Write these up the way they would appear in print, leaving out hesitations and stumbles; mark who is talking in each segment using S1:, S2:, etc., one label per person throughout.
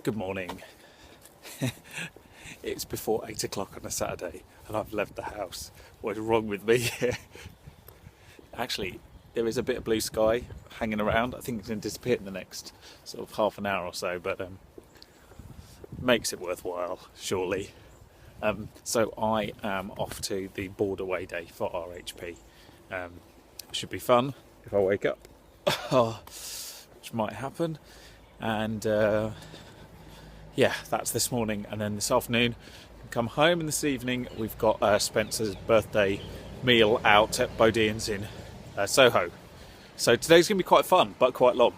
S1: Good morning. It's before 8 o'clock on a Saturday and I've left the house. What is wrong with me? Actually, there is a bit of blue sky hanging around. I think it's going to disappear in the next sort of half an hour or so, but makes it worthwhile, surely. So I am off to the board away day for RHP. Should be fun if I wake up, which might happen. And yeah, that's this morning, and then this afternoon come home, and this evening we've got Spencer's birthday meal out at Bodein's in Soho. So today's going to be quite fun, but quite long.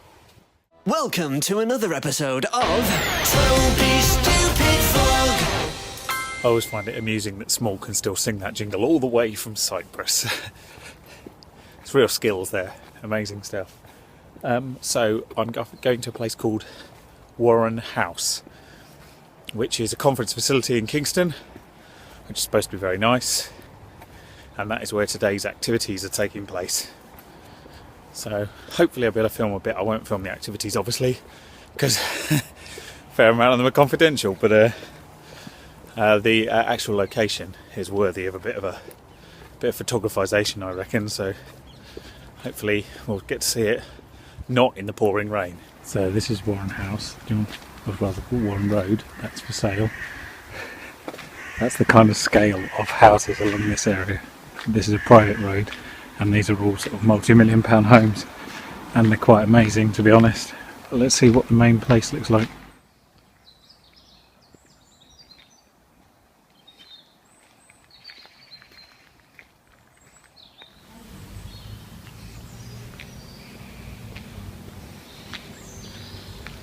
S2: Welcome to another episode of Toby's Stupid Vlog.
S1: I always find it amusing that Small can still sing that jingle all the way from Cyprus. It's real skills there, amazing stuff. So I'm going to a place called Warren House, which is a conference facility in Kingston, which is supposed to be very nice, and that is where today's activities are taking place. So hopefully I'll be able to film a bit. I won't film the activities, obviously, because a fair amount of them are confidential, but the actual location is worthy of a bit of photographisation, I reckon. So hopefully we'll get to see it not in the pouring rain. So this is Warren House, or rather Warren Road. That's for sale. That's the kind of scale of houses along this area. This is a private road, and these are all sort of multi-million pound homes, and they're quite amazing, to be honest. But let's see what the main place looks like.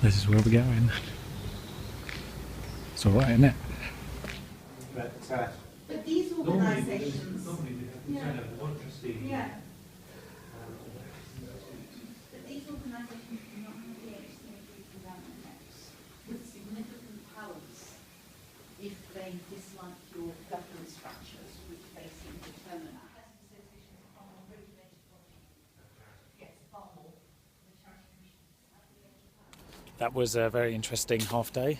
S1: This is where we're going. It's alright, isn't it?
S3: But these organisations, yeah. But these organisations do not have the extraordinary governments with significant powers if they dislike your government structures, which they seem determined.
S1: That was a very interesting half day.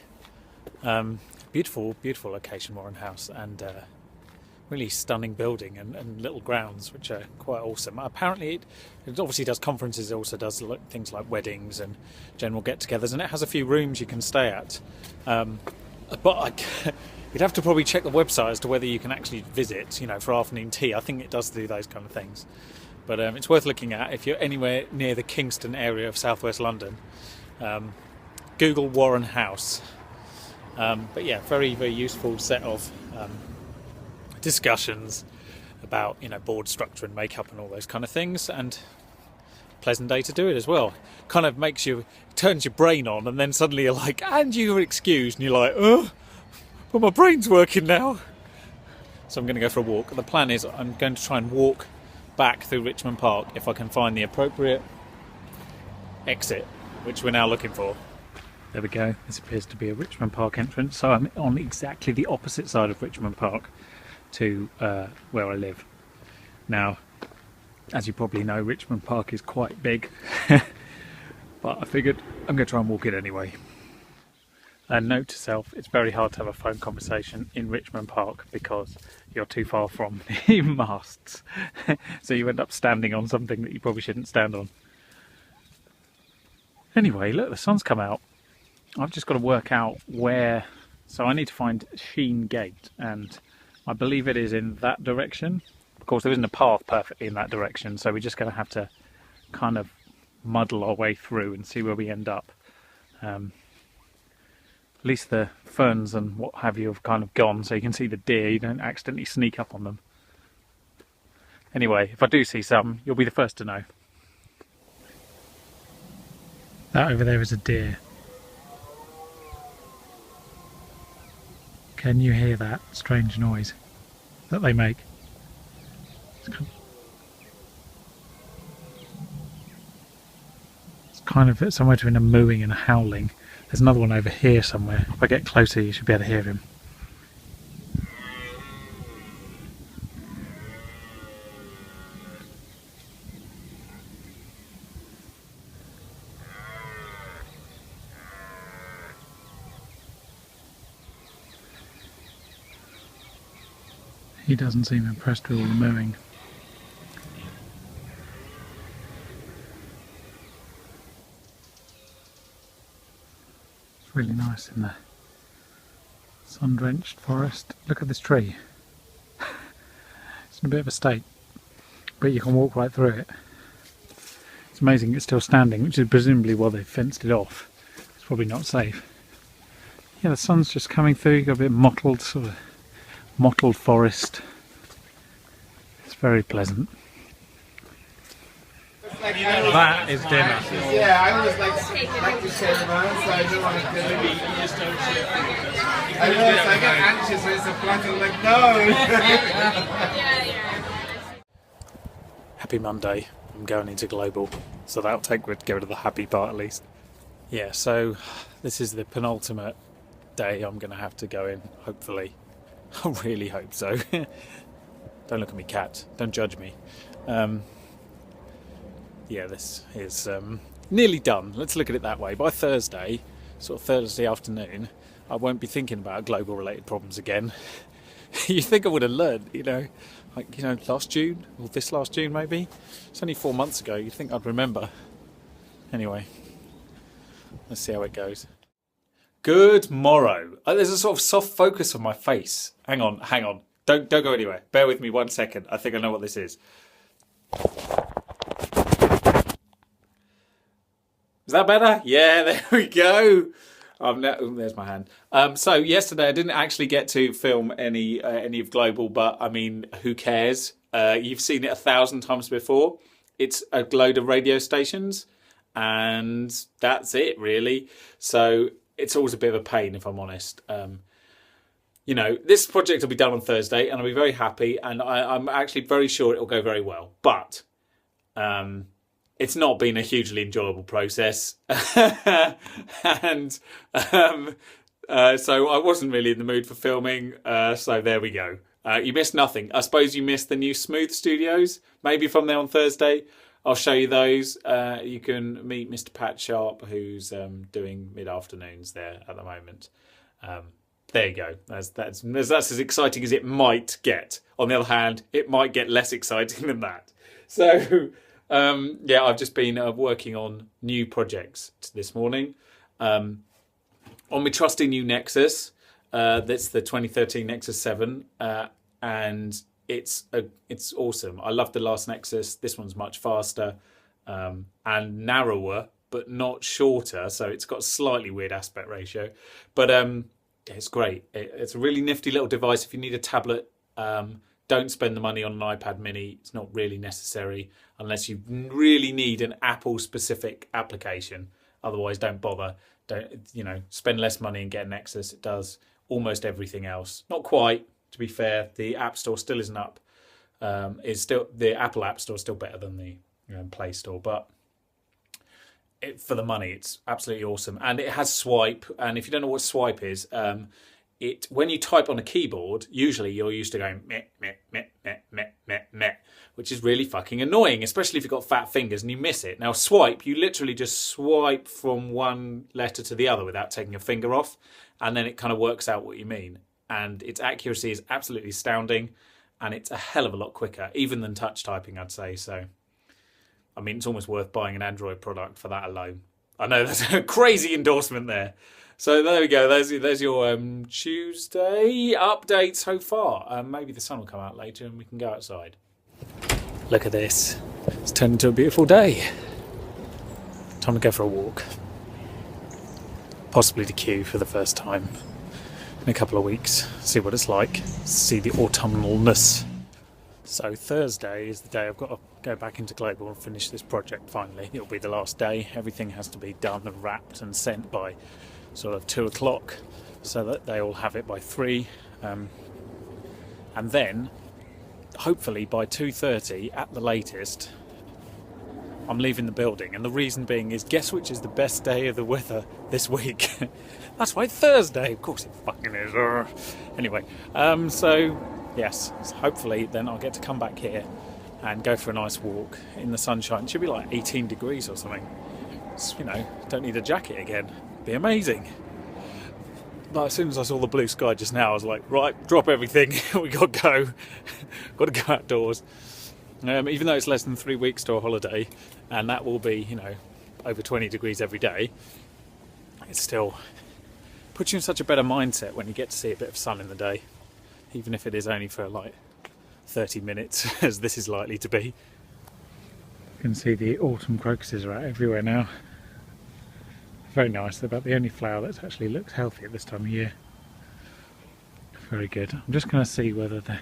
S1: Beautiful location, Warren House, and really stunning building and little grounds, which are quite awesome. Apparently it obviously does conferences, it also does things like weddings and general get-togethers, and it has a few rooms you can stay at. But you'd have to probably check the website as to whether you can actually visit, for afternoon tea. I think it does do those kind of things. But it's worth looking at if you're anywhere near the Kingston area of southwest London. Google Warren House. But yeah, very, very useful set of discussions about, board structure and makeup and all those kind of things, and pleasant day to do it as well. Kind of turns your brain on, and then suddenly you're like, and you're excused, and you're like, oh, but my brain's working now. So I'm going to go for a walk. The plan is I'm going to try and walk back through Richmond Park if I can find the appropriate exit, which we're now looking for. There we go. This appears to be a Richmond Park entrance, so I'm on exactly the opposite side of Richmond Park to where I live. Now, as you probably know, Richmond Park is quite big, but I figured I'm going to try and walk it anyway. And note to self, it's very hard to have a phone conversation in Richmond Park because you're too far from the masts. So you end up standing on something that you probably shouldn't stand on. Anyway, look, the sun's come out. I've just got to work out where, so I need to find Sheen Gate, and I believe it is in that direction. Of course, there isn't a path perfectly in that direction, so we're just going to have to kind of muddle our way through and see where we end up. At least the ferns and what have you have kind of gone, so you can see the deer, you don't accidentally sneak up on them. Anyway, if I do see some, you'll be the first to know. That over there is a deer. Can you hear that strange noise that they make? It's kind of somewhere between a mooing and a howling. There's another one over here somewhere. If I get closer, you should be able to hear him. He doesn't seem impressed with all the mooing. It's really nice in the sun-drenched forest. Look at this tree. It's in a bit of a state, but you can walk right through it. It's amazing it's still standing, which is presumably why they fenced it off. It's probably not safe. Yeah, the sun's just coming through. You've got a bit of mottled, sort of mottled forest. It's very pleasant. That is dinner.
S4: Yeah, I always like to share around, so I don't want to do it. I know, so I get anxious when it's a flat, I'm like, no!
S1: Happy Monday. I'm going into global, so that'll get rid of the happy part at least. Yeah, so this is the penultimate day I'm going to have to go in, hopefully. I really hope so. Don't look at me, cat. Don't judge me. Yeah, this is nearly done. Let's look at it that way. By Thursday, sort of Thursday afternoon, I won't be thinking about global related problems again. You think I would have learned, last June, or this last June maybe? It's only 4 months ago, you'd think I'd remember. Anyway, let's see how it goes. Good morrow. There's a sort of soft focus on my face. Hang on. Don't go anywhere. Bear with me 1 second. I think I know what this is. Is that better? Yeah, there we go. There's my hand. So yesterday I didn't actually get to film any of Global, but I mean, who cares? You've seen it 1,000 times before. It's a load of radio stations, and that's it really. So it's always a bit of a pain, if I'm honest. This project will be done on Thursday, and I'll be very happy, and I'm actually very sure it'll go very well. But it's not been a hugely enjoyable process. And so I wasn't really in the mood for filming. So there we go. You missed nothing. I suppose you missed the new Smooth Studios. Maybe from there on Thursday, I'll show you those. You can meet Mr. Pat Sharp, who's doing mid-afternoons there at the moment. There you go. That's as exciting as it might get. On the other hand, it might get less exciting than that. So... I've just been working on new projects this morning. On my trusty new Nexus, that's the 2013 Nexus 7, and it's awesome. I love the last Nexus. This one's much faster and narrower, but not shorter. So it's got a slightly weird aspect ratio, but it's great. It's a really nifty little device. If you need a tablet, don't spend the money on an iPad mini. It's not really necessary unless you really need an Apple-specific application. Otherwise, don't bother. Spend less money and get a Nexus. It does almost everything else. Not quite, to be fair. The App Store still isn't up. The Apple App Store is still better than the Play Store, but for the money, it's absolutely awesome. And it has swipe. And if you don't know what swipe is, when you type on a keyboard, usually you're used to going meh, meh, meh, meh, meh, meh, meh, which is really fucking annoying, especially if you've got fat fingers and you miss it. Now, swipe, you literally just swipe from one letter to the other without taking a finger off, and then it kind of works out what you mean. And its accuracy is absolutely astounding, and it's a hell of a lot quicker, even than touch typing, I'd say. So, I mean, it's almost worth buying an Android product for that alone. I know that's a crazy endorsement there. So there we go. There's your Tuesday update so far. Maybe the sun will come out later and we can go outside. Look at this. It's turned into a beautiful day. Time to go for a walk. Possibly to Kew for the first time in a couple of weeks. See what it's like. See the autumnalness. So Thursday is the day I've got to go back into Global and finish this project finally. It'll be the last day. Everything has to be done and wrapped and sent by sort of 2 o'clock so that they all have it by 3. And then, hopefully by 2:30 at the latest, I'm leaving the building. And the reason being is, guess which is the best day of the weather this week? That's right, Thursday. Of course it fucking is. Anyway, so yes, hopefully then I'll get to come back here and go for a nice walk in the sunshine. It should be like 18 degrees or something. It's, don't need a jacket again. Be amazing. But as soon as I saw the blue sky just now, I was like, right, drop everything, we got to go. Got to go outdoors. Even though it's less than 3 weeks to a holiday, and that will be, you know, over 20 degrees every day, it still puts you in such a better mindset when you get to see a bit of sun in the day, even if it is only for like 30 minutes, as this is likely to be. You can see the autumn crocuses are out everywhere now. Very nice. They're about the only flower that actually looks healthy at this time of year. Very good. I'm just going to see whether the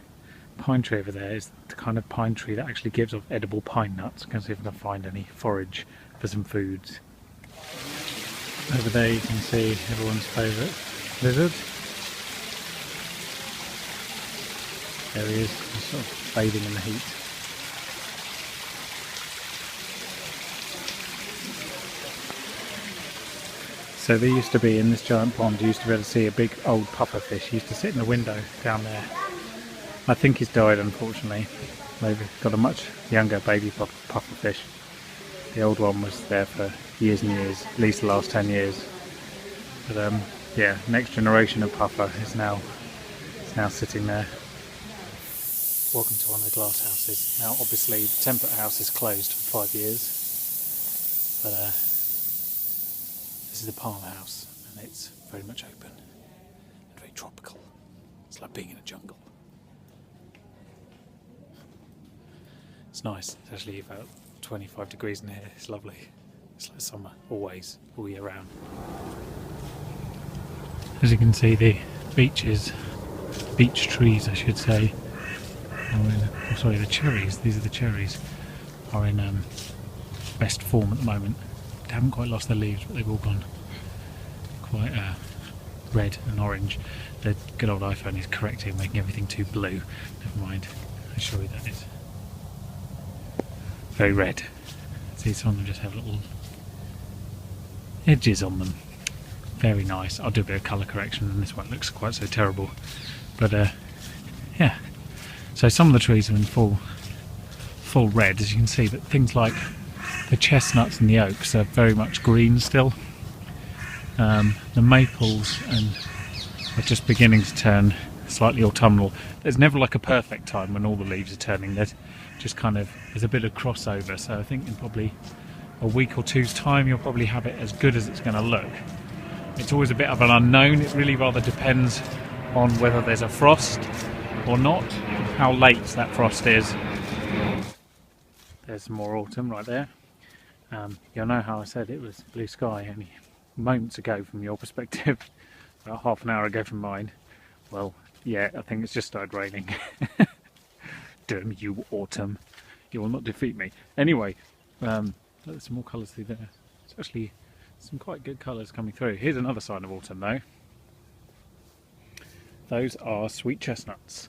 S1: pine tree over there is the kind of pine tree that actually gives off edible pine nuts. I'm going to see if I can find any forage for some foods. Over there you can see everyone's favourite lizard. There he is, he's sort of bathing in the heat. So there used to be, in this giant pond, you used to be able to see a big old puffer fish. He used to sit in the window down there. I think he's died, unfortunately. Maybe got a much younger baby puffer fish. The old one was there for years and years, at least the last 10 years. But yeah, next generation of puffer is now sitting there. Welcome to one of the glass houses. Now obviously the temperate house is closed for 5 years, but this is the palm house and it's very much open and very tropical. It's like being in a jungle. It's nice. It's actually about 25 degrees in here. It's lovely. It's like summer, always, all year round. As you can see, the beech trees I should say, the cherries, these are the cherries, are in best form at the moment. They haven't quite lost their leaves, but they've all gone quite red and orange. The good old iPhone is correcting, making everything too blue. Never mind, I'll show you that it's very red. See, some of them just have little edges on them. Very nice. I'll do a bit of colour correction and this one looks quite so terrible. But yeah. So some of the trees are in full red, as you can see, but things like the chestnuts and the oaks are very much green still. The maples are just beginning to turn slightly autumnal. There's never like a perfect time when all the leaves are turning. There's just there's a bit of crossover, so I think in probably a week or two's time you'll probably have it as good as it's going to look. It's always a bit of an unknown. It really rather depends on whether there's a frost or not, how late that frost is. There's some more autumn right there. You'll know how I said it was blue sky only moments ago from your perspective, about half an hour ago from mine. Well, yeah, I think it's just started raining. Damn you, autumn. You will not defeat me. Anyway, there's some more colours through there. It's actually some quite good colours coming through. Here's another sign of autumn though. Those are sweet chestnuts,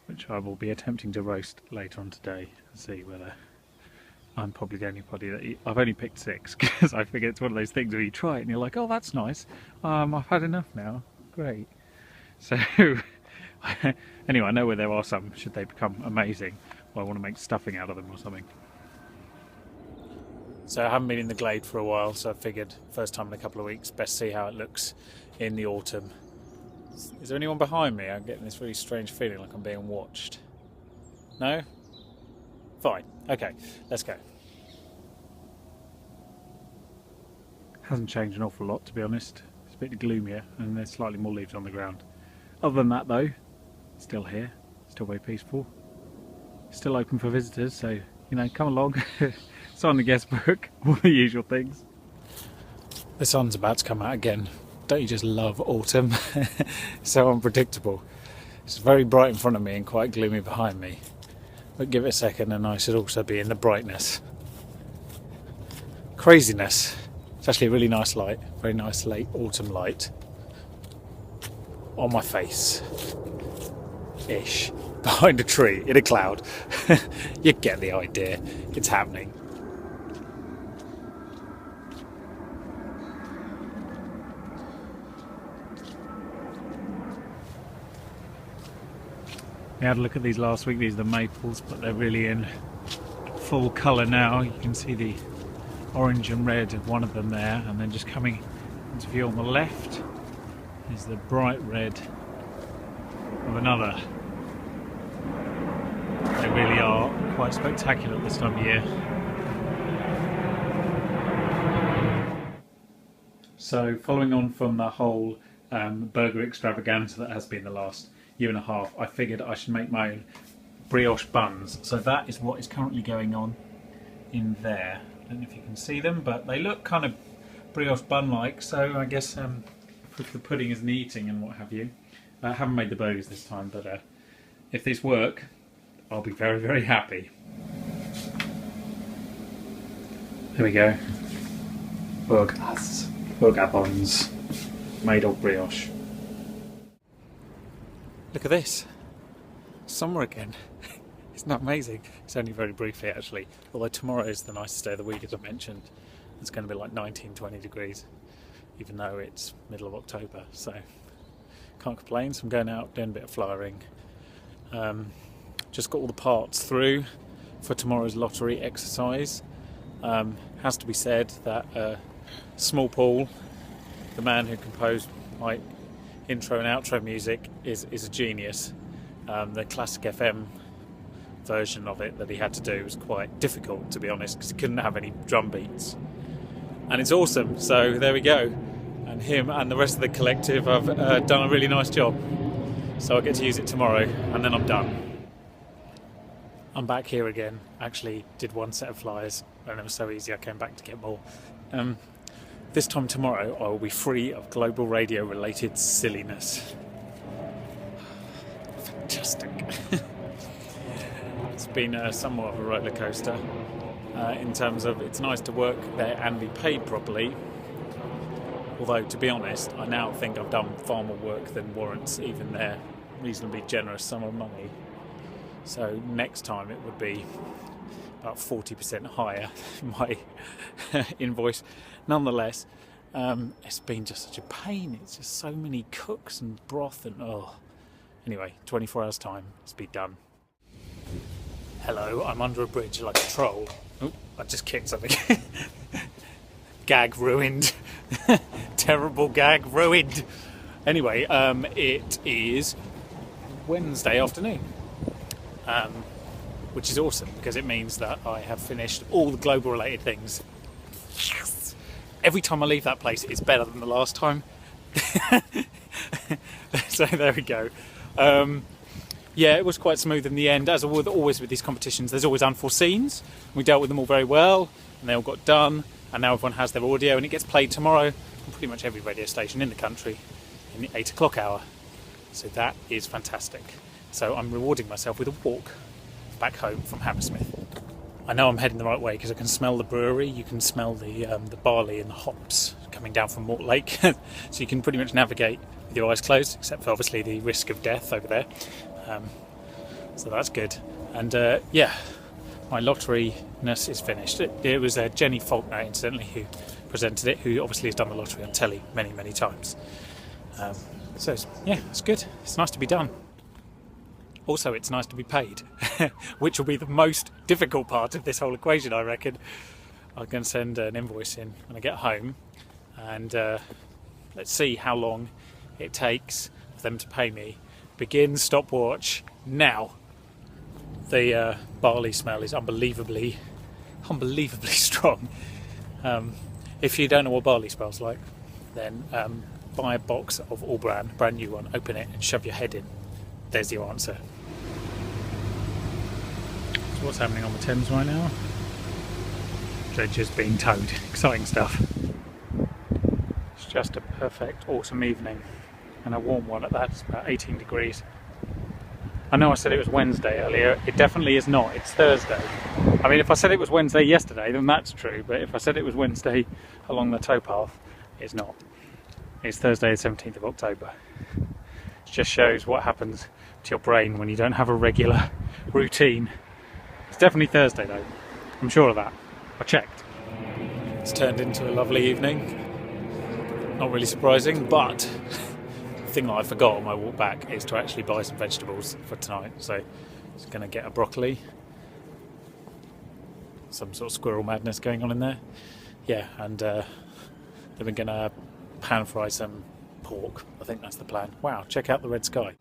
S1: which I will be attempting to roast later on today and see whether I'm probably the only body that I've only picked 6 because I figure it's one of those things where you try it and you're like, oh, that's nice. I've had enough now. Great. So anyway, I know where there are some, should they become amazing. Well, I want to make stuffing out of them or something. So I haven't been in the glade for a while, so I figured first time in a couple of weeks, best see how it looks in the autumn. Is there anyone behind me? I'm getting this really strange feeling like I'm being watched. No? Fine. Okay, let's go. Hasn't changed an awful lot, to be honest. It's a bit gloomier and there's slightly more leaves on the ground. Other than that though, still here, still very peaceful. Still open for visitors, so, you know, come along. Sign the guest book, all the usual things. The sun's about to come out again. Don't you just love autumn? So unpredictable. It's very bright in front of me and quite gloomy behind me. But give it a second and I should also be in the brightness. Craziness. It's actually a really nice light, very nice late autumn light on my face. Ish. Behind a tree, in a cloud. You get the idea. It's happening. We had a look at these last week. These are the maples, but they're really in full colour now. You can see the orange and red of one of them there, and then just coming into view on the left is the bright red of another. They really are quite spectacular at this time of year. So following on from the whole burger extravaganza that has been the last year and a half, I figured I should make my own brioche buns. So that is what is currently going on in there. I don't know if you can see them, but they look kind of brioche bun-like, so I guess proof the pudding isn't eating and what have you. I haven't made the burgers this time, but if these work, I'll be very, very happy. There we go. Burger buns made of brioche. Look at this. Summer again. Isn't that amazing? It's only very briefly actually, although tomorrow is the nicest day of the week, as I mentioned. It's going to be like 19, 20 degrees, even though it's middle of October, so can't complain. So I'm going out doing a bit of flyering. Just got all the parts through for tomorrow's lottery exercise. Has to be said that Small Paul, the man who composed my intro and outro music, is a genius. The Classic FM version of it that he had to do was quite difficult, to be honest, because he couldn't have any drum beats, and it's awesome. So there we go, and him and the rest of the collective have done a really nice job, so I get to use it tomorrow and then I'm done. I'm back here again. Actually did one set of flyers and it was so easy I came back to get more. This time tomorrow I will be free of global radio related silliness. Fantastic. It's been somewhat of a roller coaster in terms of it's nice to work there and be paid properly, although to be honest I now think I've done far more work than warrants even their reasonably generous sum of money. So next time it would be about 40% higher my invoice. Nonetheless, it's been just such a pain. It's just so many cooks and broth and Anyway, 24 hours time, it's be done. Hello, I'm under a bridge like a troll. Oh, I just kicked something. Gag ruined. Terrible gag ruined. Anyway, it is Wednesday afternoon, which is awesome because it means that I have finished all the global related things. Yes! Every time I leave that place, it's better than the last time. So there we go. Yeah, it was quite smooth in the end. As always with these competitions, there's always unforeseens. We dealt with them all very well, and they all got done, and now everyone has their audio, and it gets played tomorrow on pretty much every radio station in the country in the 8 o'clock hour. So that is fantastic. So I'm rewarding myself with a walk back home from Hammersmith. I know I'm heading the right way because I can smell the brewery. You can smell the barley and the hops coming down from Mortlake. So you can pretty much navigate with your eyes closed, except for obviously the risk of death over there. So that's good. And yeah, my lotteryness is finished. It was Jenny Faulkner, incidentally, who presented it, who obviously has done the lottery on telly many, many times. So yeah, it's good. It's nice to be done. Also, it's nice to be paid, which will be the most difficult part of this whole equation, I reckon. I'm going to send an invoice in when I get home, and let's see how long it takes for them to pay me. Begin stopwatch now. The barley smell is unbelievably strong. If you don't know what barley smells like, then buy a box of All Brand, brand new one, open it and shove your head in. There's your answer. So what's happening on the Thames right now? Dredgers being towed. Exciting stuff. It's just a perfect autumn evening, and a warm one at that. It's about 18 degrees. I know I said it was Wednesday earlier. It definitely is not. It's Thursday. I mean, if I said it was Wednesday yesterday, then that's true. But if I said it was Wednesday along the towpath, it's not. It's Thursday the 17th of October. It just shows what happens to your brain when you don't have a regular routine. It's definitely Thursday though. I'm sure of that. I checked. It's turned into a lovely evening. Not really surprising, but the thing that I forgot on my walk back is to actually buy some vegetables for tonight. So just going to get a broccoli. Some sort of squirrel madness going on in there. Yeah, and then we're going to pan fry some hawk. I think that's the plan. Wow, check out the red sky.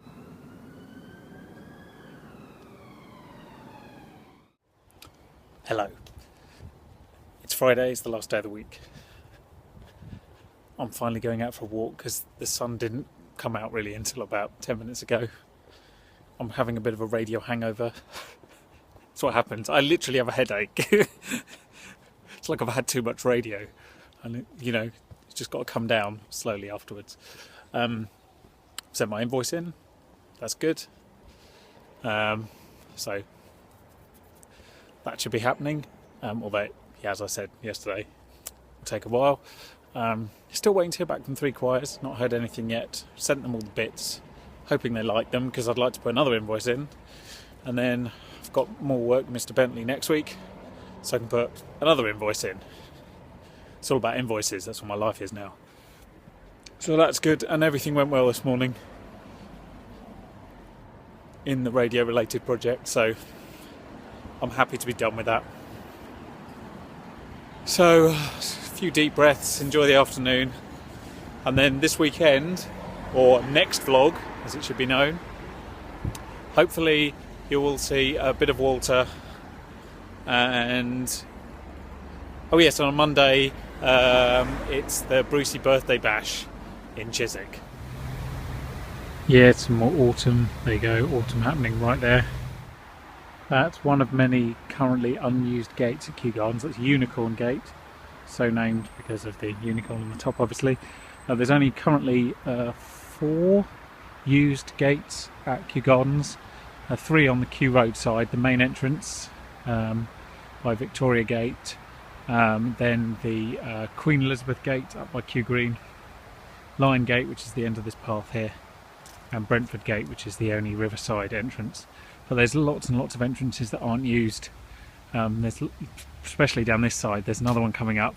S1: Hello. It's Friday, it's the last day of the week. I'm finally going out for a walk because the sun didn't come out really until about 10 minutes ago. I'm having a bit of a radio hangover. That's what happens. I literally have a headache. It's like I've had too much radio. And, you know, it's just got to come down slowly afterwards. Sent my invoice in. That's good. So that should be happening. Although, yeah, as I said yesterday, it'll take a while. Still waiting to hear back from 3 choirs. Not heard anything yet. Sent them all the bits, hoping they like them because I'd like to put another invoice in. And then I've got more work with Mr. Bentley next week, so I can put another invoice in. It's all about invoices. That's what my life is now. So that's good, and everything went well this morning in the radio-related project. So I'm happy to be done with that. So, a few deep breaths, enjoy the afternoon, and then this weekend, or next vlog, as it should be known, hopefully you will see a bit of Walter, and, oh yes, on a Monday, it's the Brucey birthday bash in Chiswick. Yeah, it's some more autumn, there you go, autumn happening right there. That's one of many currently unused gates at Kew Gardens. That's Unicorn Gate, so named because of the unicorn on the top, obviously. There's only currently 4 used gates at Kew Gardens. 3 on the Kew Road side, the main entrance by Victoria Gate, then the Queen Elizabeth Gate up by Kew Green, Lion Gate, which is the end of this path here, and Brentford Gate, which is the only riverside entrance. But there's lots and lots of entrances that aren't used. There's, especially down this side, there's another one coming up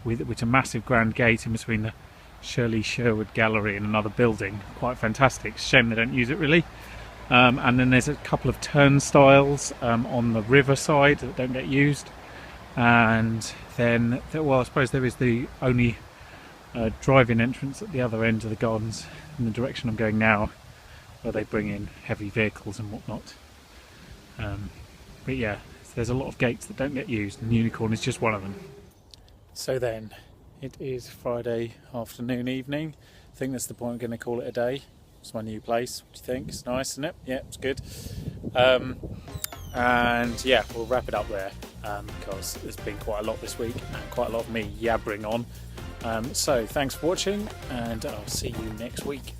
S1: with a massive grand gate in between the Shirley Sherwood Gallery and another building. Quite fantastic. Shame they don't use it really. And then there's a couple of turnstiles on the river side that don't get used. And then, well, I suppose there is the only drive-in entrance at the other end of the gardens in the direction I'm going now, where they bring in heavy vehicles and whatnot. But yeah, there's a lot of gates that don't get used, and Unicorn is just one of them. So then, it is Friday afternoon, evening. I think that's the point I'm going to call it a day. It's my new place. What do you think? It's nice, isn't it? Yeah, it's good. And yeah, we'll wrap it up there because there's been quite a lot this week and quite a lot of me yabbering on. So thanks for watching, and I'll see you next week.